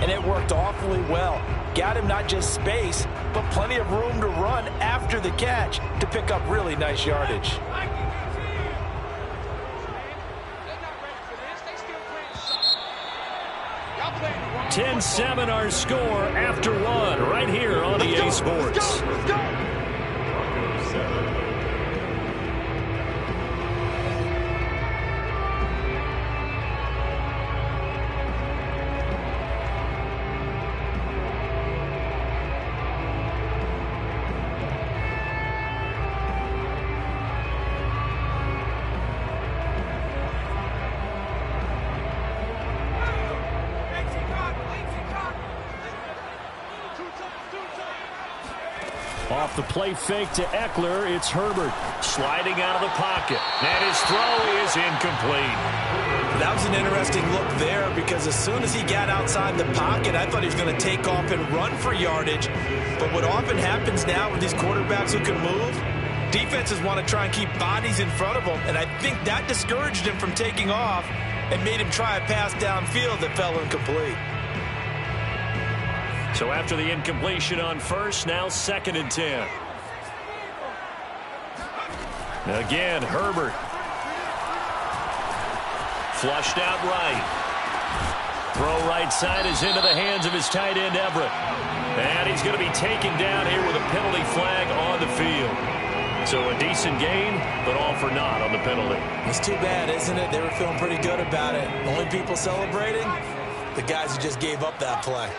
and it worked awfully well. Got him not just space, but plenty of room to run after the catch to pick up really nice yardage. 10-7 our score after one right here on EA Sports. Let's go. Off the play fake to Eckler, it's Herbert sliding out of the pocket, and his throw is incomplete. That was an interesting look there because as soon as he got outside the pocket, I thought he was going to take off and run for yardage. But what often happens now with these quarterbacks who can move, defenses want to try and keep bodies in front of them, and I think that discouraged him from taking off and made him try a pass downfield that fell incomplete. So after the incompletion on first, now 2nd and 10. Again, Herbert. Flushed out right. Throw right side is into the hands of his tight end, Everett. And he's going to be taken down here with a penalty flag on the field. So a decent game, but all for naught on the penalty. It's too bad, isn't it? They were feeling pretty good about it. Only people celebrating? The guys who just gave up that play.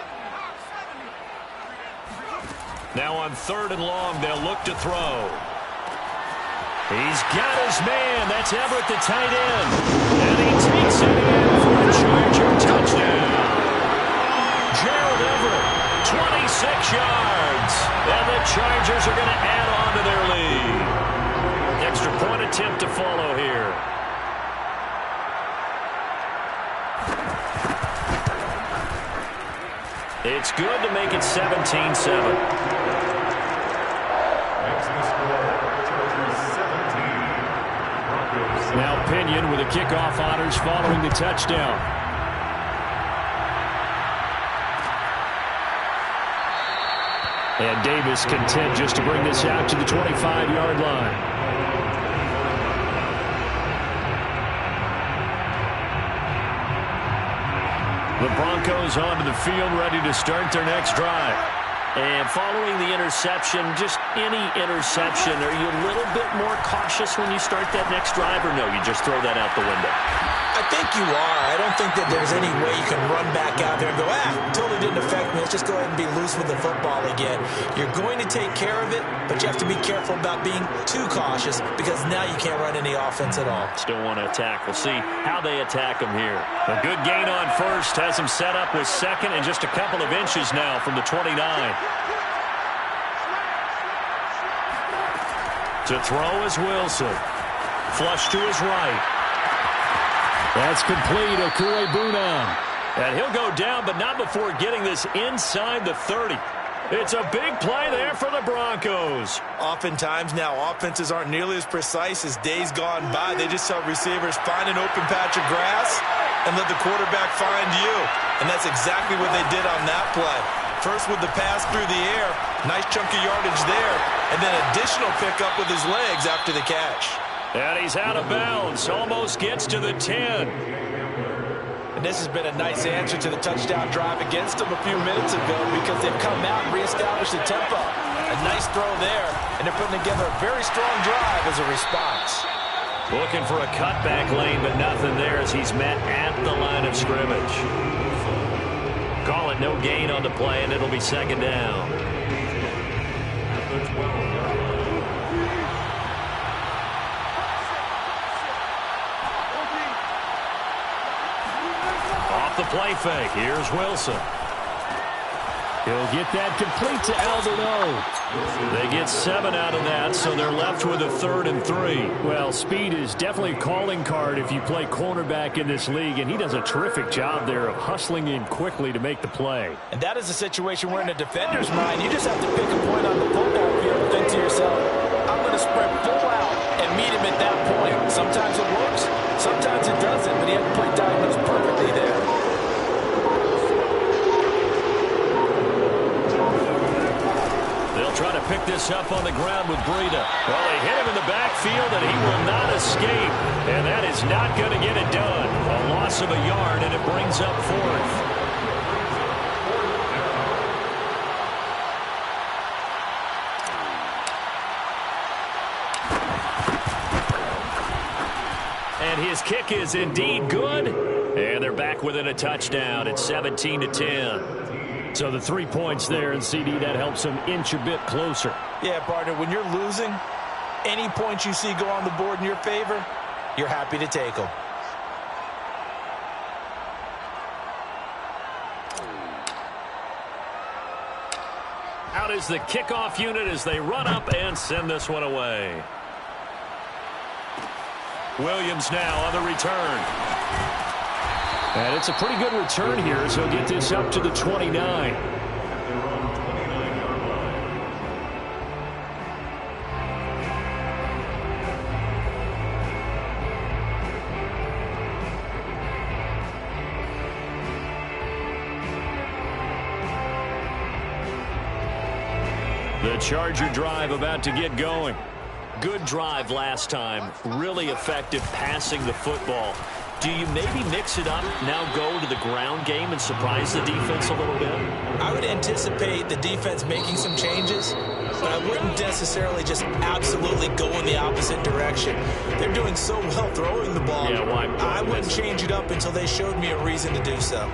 Now on 3rd and long, they'll look to throw. He's got his man. That's Everett, the tight end. And he takes it in for a Charger touchdown. Gerald Everett, 26 yards. And the Chargers are going to add on to their lead. Extra point attempt to follow here. It's good to make it 17-7. Now Pinion with the kickoff honors following the touchdown. And Davis content just to bring this out to the 25-yard line. The Broncos onto the field, ready to start their next drive. And following the interception, just any interception, are you a little bit more cautious when you start that next drive, or no, you just throw that out the window? I think you are. I don't think that there's any way you can run back out there and go, totally didn't affect me. Let's just go ahead and be loose with the football again. You're going to take care of it, but you have to be careful about being too cautious because now you can't run any offense at all. Still want to attack. We'll see how they attack him here. A good gain on first has him set up with 2nd and just a couple of inches now from the 29. To throw is Wilson. Flush to his right. That's complete. Okuegbunam. And he'll go down, but not before getting this inside the 30. It's a big play there for the Broncos. Oftentimes now, offenses aren't nearly as precise as days gone by. They just tell receivers, find an open patch of grass and let the quarterback find you. And that's exactly what they did on that play. First with the pass through the air, nice chunk of yardage there, and then additional pickup with his legs after the catch. And he's out of bounds, almost gets to the 10. And this has been a nice answer to the touchdown drive against them a few minutes ago because they've come out and reestablished the tempo. A nice throw there, and they're putting together a very strong drive as a response. Looking for a cutback lane, but nothing there as he's met at the line of scrimmage. Call it no gain on the play, and it'll be 2nd down. Off the play fake, here's Wilson. He'll get that complete to Alberto. They get 7 out of that, so they're left with a 3rd and 3. Well, speed is definitely a calling card if you play cornerback in this league, and he does a terrific job there of hustling in quickly to make the play. And that is a situation where in a defender's mind, you just have to pick a point on the football field and think to yourself, I'm going to sprint full out and meet him at that point. Sometimes it works, sometimes it doesn't, but he had to play diagonals perfectly there. this up on the ground with Breida. Well, they hit him in the backfield, and he will not escape. And that is not going to get it done. A loss of a yard, and it brings up fourth. And his kick is indeed good. And they're back within a touchdown. It's 17-10. So the 3 points there, and CD, that helps them inch a bit closer. Yeah, partner, when you're losing, any points you see go on the board in your favor, you're happy to take them. Out is the kickoff unit as they run up and send this one away. Williams now on the return. And it's a pretty good return here as he'll get this up to the 29. The Charger drive about to get going. Good drive last time. Really effective passing the football. Do you maybe mix it up, now go to the ground game and surprise the defense a little bit? I would anticipate the defense making some changes, but I wouldn't necessarily just absolutely go in the opposite direction. They're doing so well throwing the ball. Yeah, why? I wouldn't change it up until they showed me a reason to do so.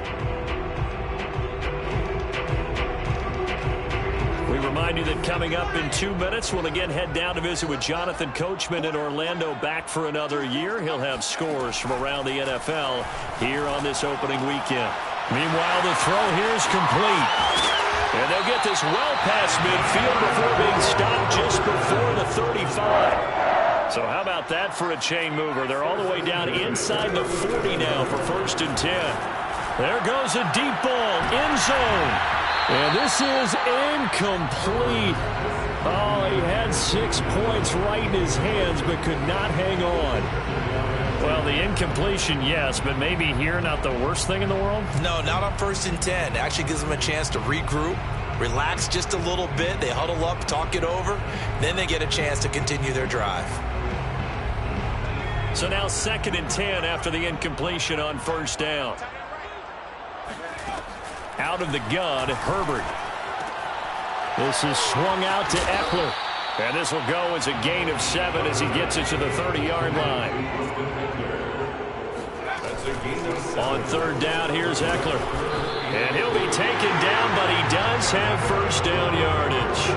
We remind you that coming up in 2 minutes, we'll again head down to visit with Jonathan Coachman in Orlando, back for another year. He'll have scores from around the NFL here on this opening weekend. Meanwhile, the throw here is complete. And they'll get this well past midfield before being stopped just before the 35. So how about that for a chain mover? They're all the way down inside the 40 now for 1st and 10. There goes a deep ball, end zone. And this is incomplete. Oh, he had 6 points right in his hands, but could not hang on. Well, the incompletion, yes, but maybe here not the worst thing in the world? No, not on 1st and 10. It actually gives them a chance to regroup, relax just a little bit. They huddle up, talk it over. Then they get a chance to continue their drive. So now 2nd and 10 after the incompletion on 1st down. Out of the gun, Herbert. This is swung out to Eckler. And this will go as a gain of 7 as he gets it to the 30-yard line. On 3rd down, here's Eckler. And he'll be taken down, but he does have 1st down yardage.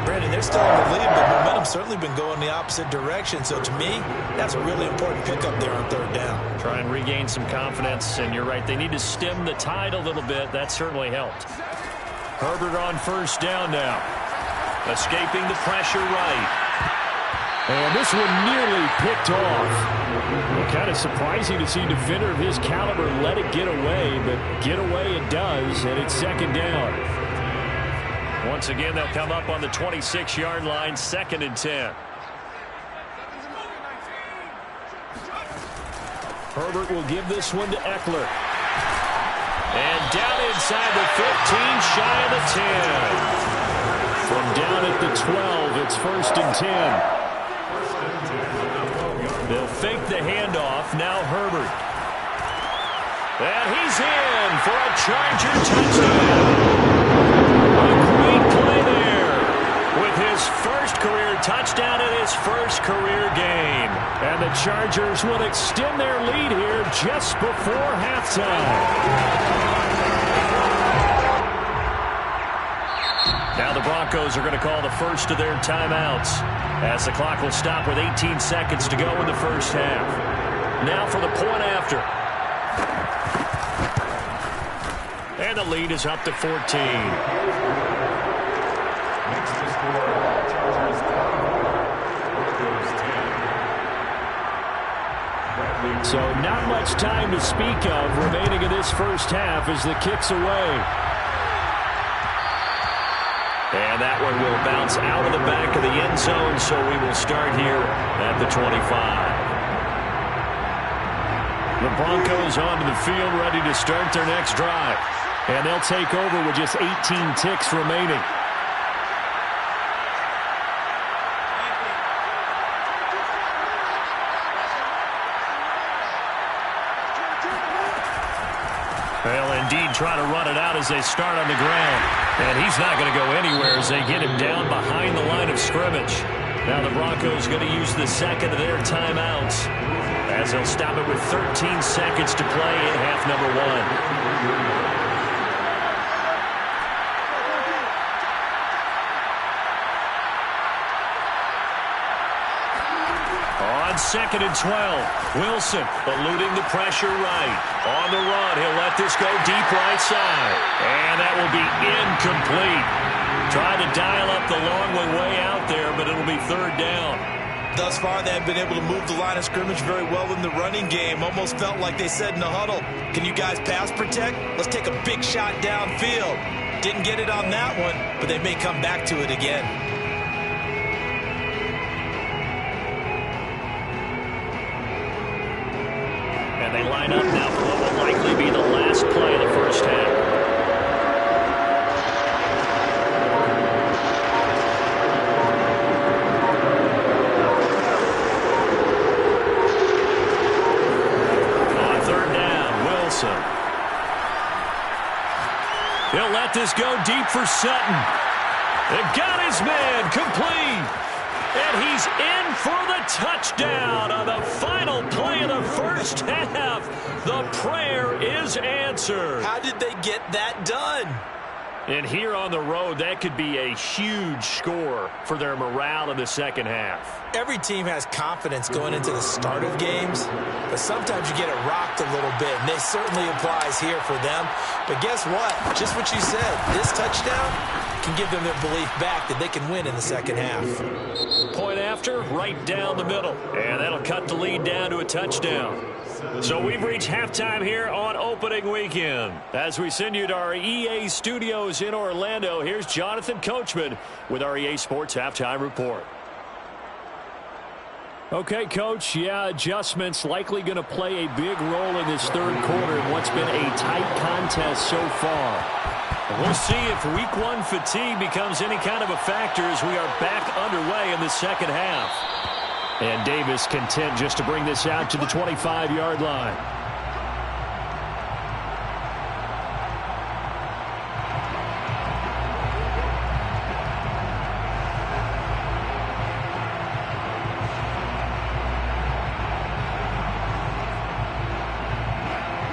Brandon, they're still in the lead, but momentum's certainly been going the opposite direction. So to me, that's a really important pickup there on 3rd down. Try and regain some confidence, and you're right. They need to stem the tide a little bit. That certainly helped. Herbert on 1st down now. Escaping the pressure right. And this one nearly picked off. Well, kind of surprising to see a defender of his caliber let it get away, but get away it does, and it's 2nd down. Once again, they'll come up on the 26-yard line, 2nd and 10. Herbert will give this one to Eckler. And down inside the 15, shy of the 10. From down at the 12, it's 1st and 10. They'll fake the handoff. Now Herbert. And he's in for a Charger touchdown. A great play there with his 1st career touchdown in his 1st career game. And the Chargers will extend their lead here just before halftime. Now the Broncos are going to call the first of their timeouts as the clock will stop with 18 seconds to go in the 1st half. Now for the point after. And the lead is up to 14. So not much time to speak of remaining in this 1st half as the kick's away. And that one will bounce out of the back of the end zone, so we will start here at the 25. The Broncos onto the field ready to start their next drive. And they'll take over with just 18 ticks remaining. indeed try to run it out as they start on the ground. And he's not going to go anywhere as they get him down behind the line of scrimmage. Now the Broncos going to use the second of their timeouts as they'll stop it with 13 seconds to play in half number one. On 2nd and 12, Wilson eluding the pressure right. On the run, he'll let this go deep right side. And that will be incomplete. Trying to dial up the long way out there, but it'll be third down. Thus far, they have been able to move the line of scrimmage very well in the running game. Almost felt like they said in the huddle, can you guys pass protect? Let's take a big shot downfield. Didn't get it on that one, but they may come back to it again. And they line up now for what will likely be the last play of the first half. On third down, Wilson. He'll let this go deep for Sutton. They've got his man complete. And he's in for the touchdown on the final play of the first half. The prayer is answered. How did they get that done? And here on the road, that could be a huge score for their morale in the second half. Every team has confidence going into the start of games, but sometimes you get it rocked a little bit, and this certainly applies here for them. But guess what? Just what you said, this touchdown can give them their belief back that they can win in the second half. Point after, right down the middle. And that'll cut the lead down to a touchdown. So we've reached halftime here on opening weekend. As we send you to our EA studios in Orlando, here's Jonathan Coachman with our EA Sports Halftime Report. Okay, Coach, adjustments likely going to play a big role in this third quarter in what's been a tight contest so far. We'll see if week one fatigue becomes any kind of a factor as we are back underway in the second half. And Davis content just to bring this out to the 25-yard line.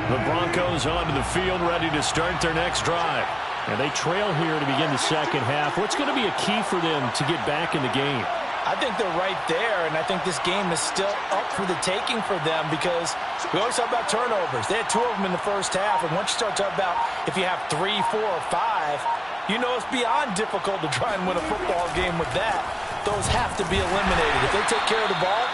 The Broncos onto the field, ready to start their next drive. And they trail here to begin the second half. What's going to be a key for them to get back in the game? I think they're right there, and I think this game is still up for the taking for them because we always talk about turnovers. They had 2 of them in the first half, and once you start talking about if you have 3, 4, or 5, you know it's beyond difficult to try and win a football game with that. Those have to be eliminated. If they take care of the ball,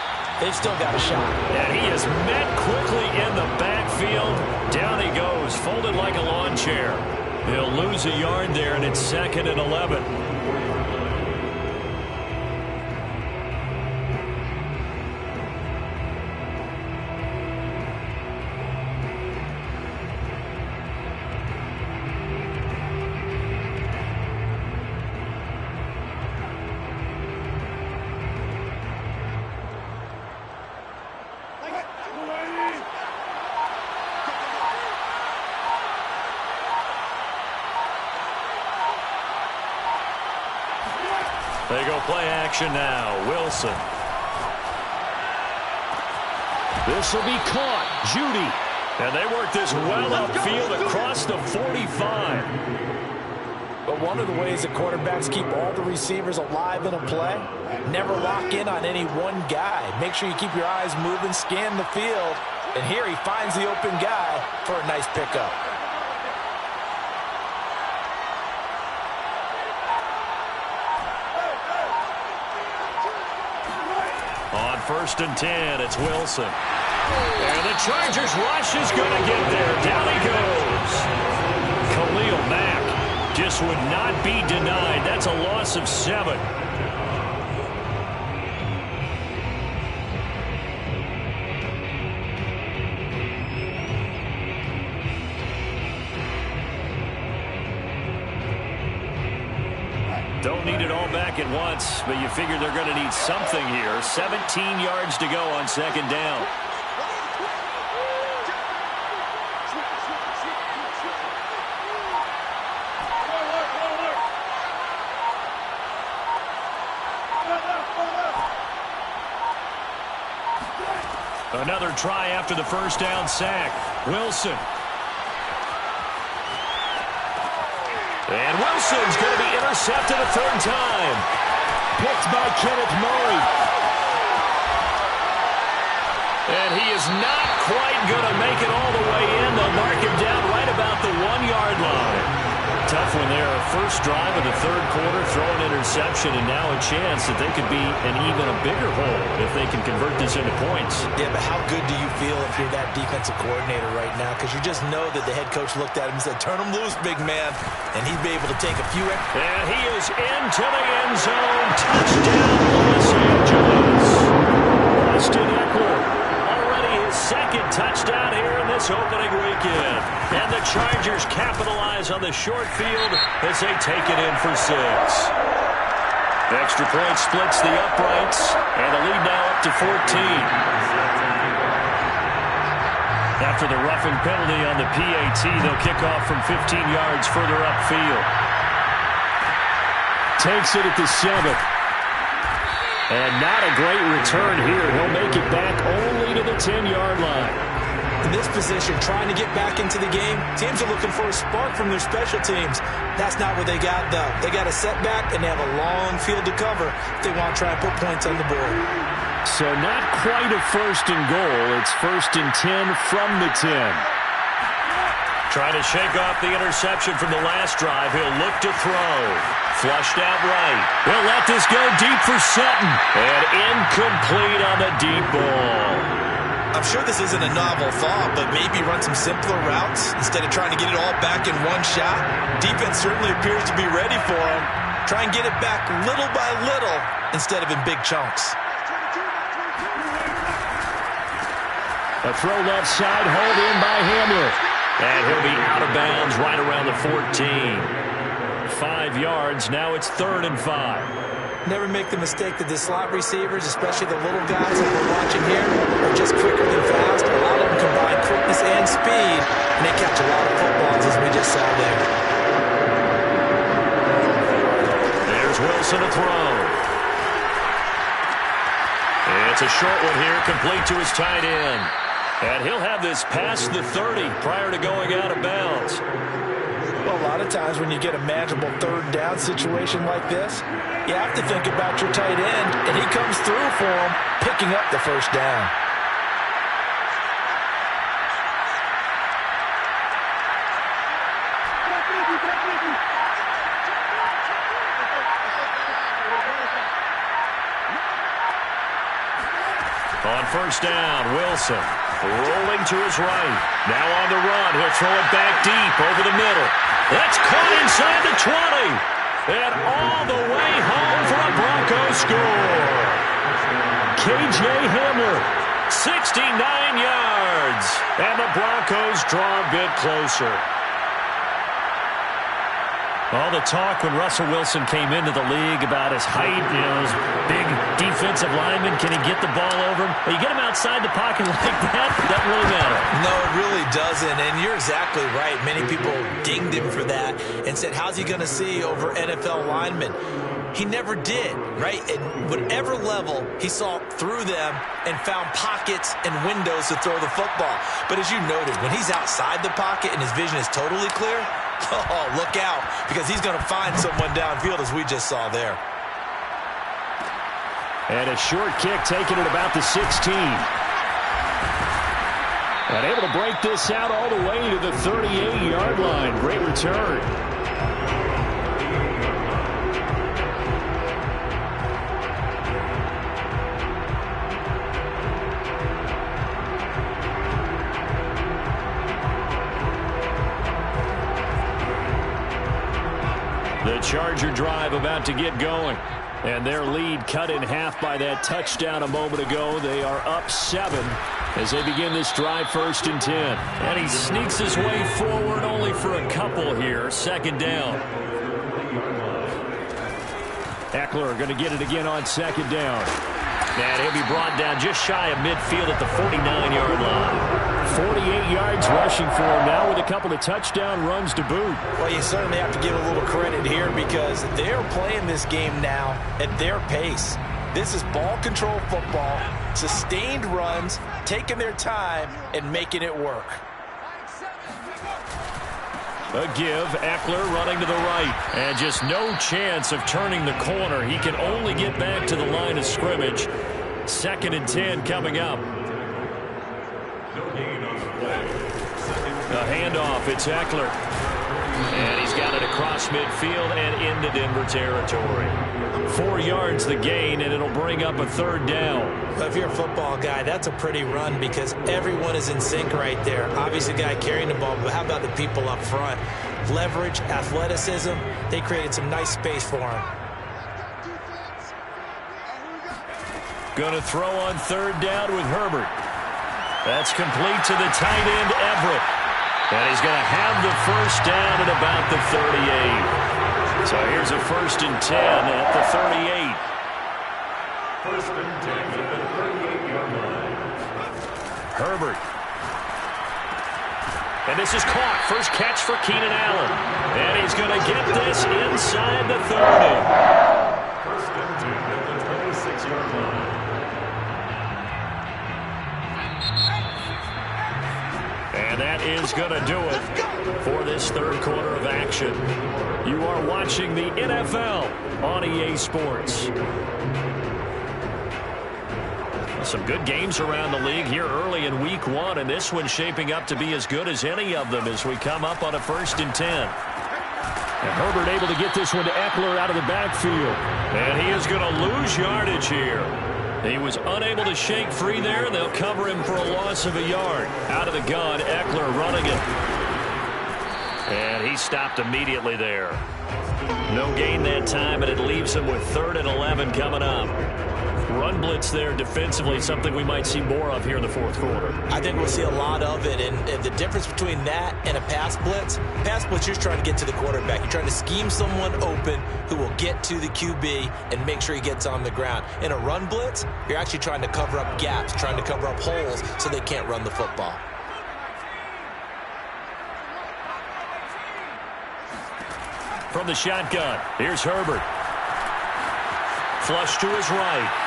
they've still got a shot. And he is met quickly in the backfield. Down he goes, folded like a lawn chair. He'll lose a yard there, and it's 2nd and 11. They go play action now. Wilson. This will be caught. Judy. And they work this well upfield across the 45. But one of the ways that quarterbacks keep all the receivers alive in a play, never lock in on any one guy. Make sure you keep your eyes moving, scan the field. And here he finds the open guy for a nice pickup. On 1st and 10, it's Wilson. And the Chargers rush is going to get there. Down he goes. Khalil Mack just would not be denied. That's a loss of 7. Don't need it all back at once, but you figure they're going to need something here. 17 yards to go on 2nd down. Another try after the first down sack. Wilson. And Wilson's going to be intercepted a third time. Picked by Kenneth Murray. And he is not quite going to make it all the way in. They'll mark him down right about the 1-yard line. Tough one there. First drive of the third quarter, throw an interception, and now a chance that they could be in even a bigger hole if they can convert this into points. Yeah, but how good do you feel if you're that defensive coordinator right now? Because you just know that the head coach looked at him and said, turn him loose, big man. And he'd be able to take a few. And he is into the end zone. Touchdown, Los Angeles. Austin Eckler. His second touchdown here in this opening weekend. And the Chargers capitalize on the short field as they take it in for 6. The extra point splits the uprights, and the lead now up to 14. After the roughing penalty on the PAT, they'll kick off from 15 yards further upfield. Takes it at the 7. And not a great return here. He'll make it back only to the 10-yard line. In this position, trying to get back into the game, teams are looking for a spark from their special teams. That's not what they got, though. They got a setback, and they have a long field to cover if they want to try and put points on the board. So not quite a first and goal. It's first and 10 from the 10. Trying to shake off the interception from the last drive. He'll look to throw. Flushed out right. He'll let this go deep for Sutton. And incomplete on the deep ball. I'm sure this isn't a novel thought, but maybe run some simpler routes instead of trying to get it all back in one shot. Defense certainly appears to be ready for him. Try and get it back little by little instead of in big chunks. A throw left side, hauled in by Hamler. And he'll be out of bounds right around the 14. 5 yards. Now it's 3rd and 5. Never make the mistake that the slot receivers, especially the little guys that we're watching here, are just quicker than fast. A lot of them combine quickness and speed, and they catch a lot of footballs, as we just saw there. There's Wilson to throw. It's a short one here, complete to his tight end. And he'll have this past the 30 prior to going out of bounds. Well, a lot of times when you get a manageable third down situation like this, you have to think about your tight end, and he comes through for him, picking up the first down. On first down, Wilson rolling to his right. Now on the run. He'll throw it back deep over the middle. That's caught inside the 20. And all the way home for a Broncos score. K.J. Hamler, 69 yards. And the Broncos draw a bit closer. All the talk when Russell Wilson came into the league about his height, his big defensive lineman, can he get the ball over him? Well, you get him outside the pocket like that, doesn't really matter. No, it really doesn't, and you're exactly right. Many people dinged him for that and said, how's he going to see over NFL linemen? He never did, right? At whatever level, he saw through them and found pockets and windows to throw the football. But as you noted, when he's outside the pocket and his vision is totally clear, oh, look out, because he's going to find someone downfield, as we just saw there. And a short kick taken at about the 16. And able to break this out all the way to the 38-yard line. Great return. The Charger drive about to get going. And their lead cut in half by that touchdown a moment ago. They are up 7 as they begin this drive, 1st and 10. And he sneaks his way forward only for a couple here. 2nd down. Eckler going to get it again on 2nd down. And he'll be brought down just shy of midfield at the 49-yard line. 48 yards rushing for him now with a couple of touchdown runs to boot. Well, you certainly have to give a little credit here because they're playing this game now at their pace. This is ball control football, sustained runs, taking their time, and making it work. A give, Eckler running to the right. And just no chance of turning the corner. He can only get back to the line of scrimmage. 2nd and 10 coming up. A handoff, it's Eckler. And he's got it across midfield and into Denver territory. 4 yards the gain, and it'll bring up a 3rd down. If you're a football guy, that's a pretty run because everyone is in sync right there. Obviously, the guy carrying the ball, but how about the people up front? Leverage, athleticism, they created some nice space for him. Going to throw on 3rd down with Herbert. That's complete to the tight end, Everett. And he's going to have the 1st down at about the 38. So here's a 1st and 10 at the 38. 1st and 10 at the 38-yard line. Herbert. And this is caught. First catch for Keenan Allen. And he's going to get this inside the 30. 1st and 10 at the 26-yard line. And that is going to do it for this 3rd quarter of action. You are watching the NFL on EA Sports. Some good games around the league here early in week 1, and this one's shaping up to be as good as any of them as we come up on a 1st and 10. And Herbert able to get this one to Eckler out of the backfield. And he is going to lose yardage here. He was unable to shake free there. They'll cover him for a loss of a yard. Out of the gun, Eckler running it. And he stopped immediately there. No gain that time, and it leaves him with 3rd and 11 coming up. Run blitz there defensively, something we might see more of here in the 4th quarter. I think we'll see a lot of it, and the difference between that and a pass blitz, you're trying to get to the quarterback. You're trying to scheme someone open who will get to the QB and make sure he gets on the ground. In a run blitz, you're actually trying to cover up gaps, trying to cover up holes so they can't run the football. From the shotgun, here's Herbert. Flush to his right.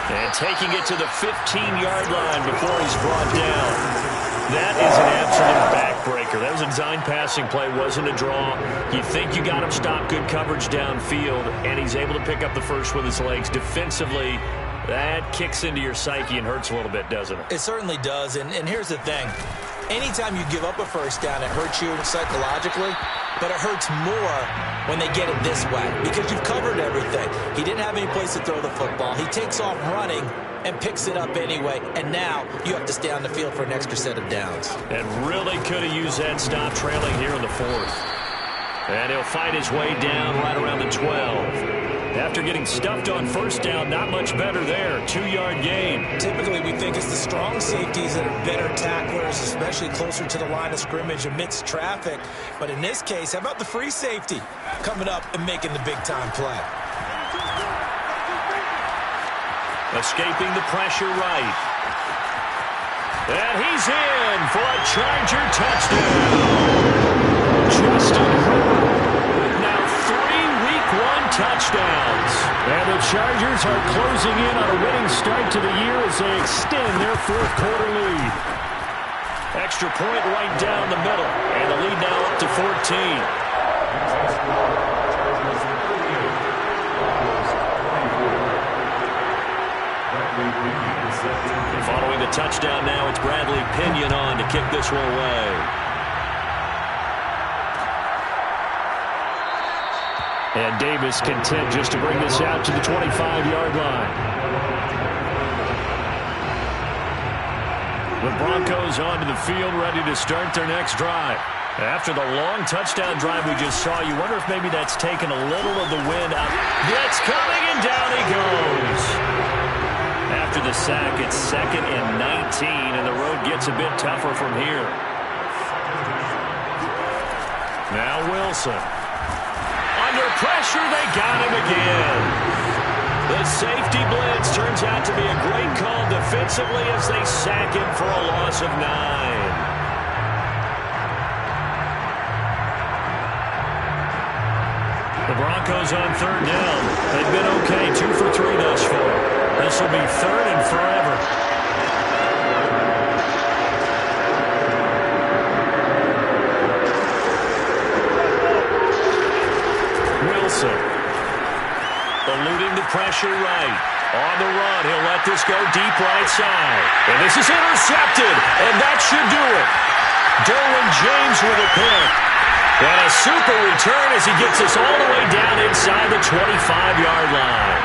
And taking it to the 15-yard line before he's brought down. That is an absolute backbreaker. That was a design passing play, wasn't a draw. You think you got him stopped, good coverage downfield, and he's able to pick up the first with his legs. Defensively, that kicks into your psyche and hurts a little bit, doesn't it? It certainly does, and here's the thing. Anytime you give up a 1st down, it hurts you psychologically, but it hurts more when they get it this way because you've covered everything. He didn't have any place to throw the football. He takes off running and picks it up anyway, and now you have to stay on the field for an extra set of downs. And really could have used that stop trailing here in the 4th. And he'll fight his way down right around the 12. After getting stuffed on 1st down, not much better there. 2-yard gain. Typically, we think it's the strong safeties that are better tacklers, especially closer to the line of scrimmage amidst traffic. But in this case, how about the free safety coming up and making the big-time play? Escaping the pressure right. And he's in for a Charger touchdown. Justin Herbert with now 3 Week 1 touchdowns. And the Chargers are closing in on a winning start to the year as they extend their 4th quarter lead. Extra point right down the middle. And the lead now up to 14. Following the touchdown now, it's Bradley Pinion on to kick this one away. And Davis content just to bring this out to the 25-yard line. The Broncos onto the field, ready to start their next drive. After the long touchdown drive we just saw, you wonder if maybe that's taken a little of the wind out. Blitz coming, and down he goes. After the sack, it's 2nd and 19, and the road gets a bit tougher from here. Now Wilson. Under pressure, they got him again. The safety blitz turns out to be a great call defensively as they sack him for a loss of 9. The Broncos on third down. They've been okay, 2 for 3 thus far. This will be third and forever. Wilson. Eluding the pressure right. On the run, he'll let this go deep right side. And this is intercepted, and that should do it. Derwin James with a pick. And a super return as he gets us all the way down inside the 25-yard line.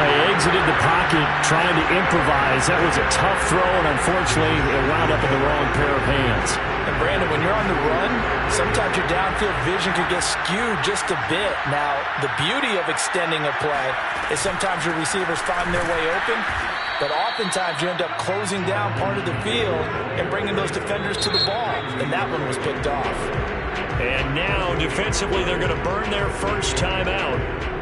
They exited the pocket trying to improvise. That was a tough throw, and unfortunately, it wound up in the wrong pair of hands. And Brandon, when you're on the run, sometimes your downfield vision could get skewed just a bit. Now, the beauty of extending a play is sometimes your receivers find their way open, but oftentimes you end up closing down part of the field and bringing those defenders to the ball, and that one was picked off. And now, defensively, they're going to burn their first time out.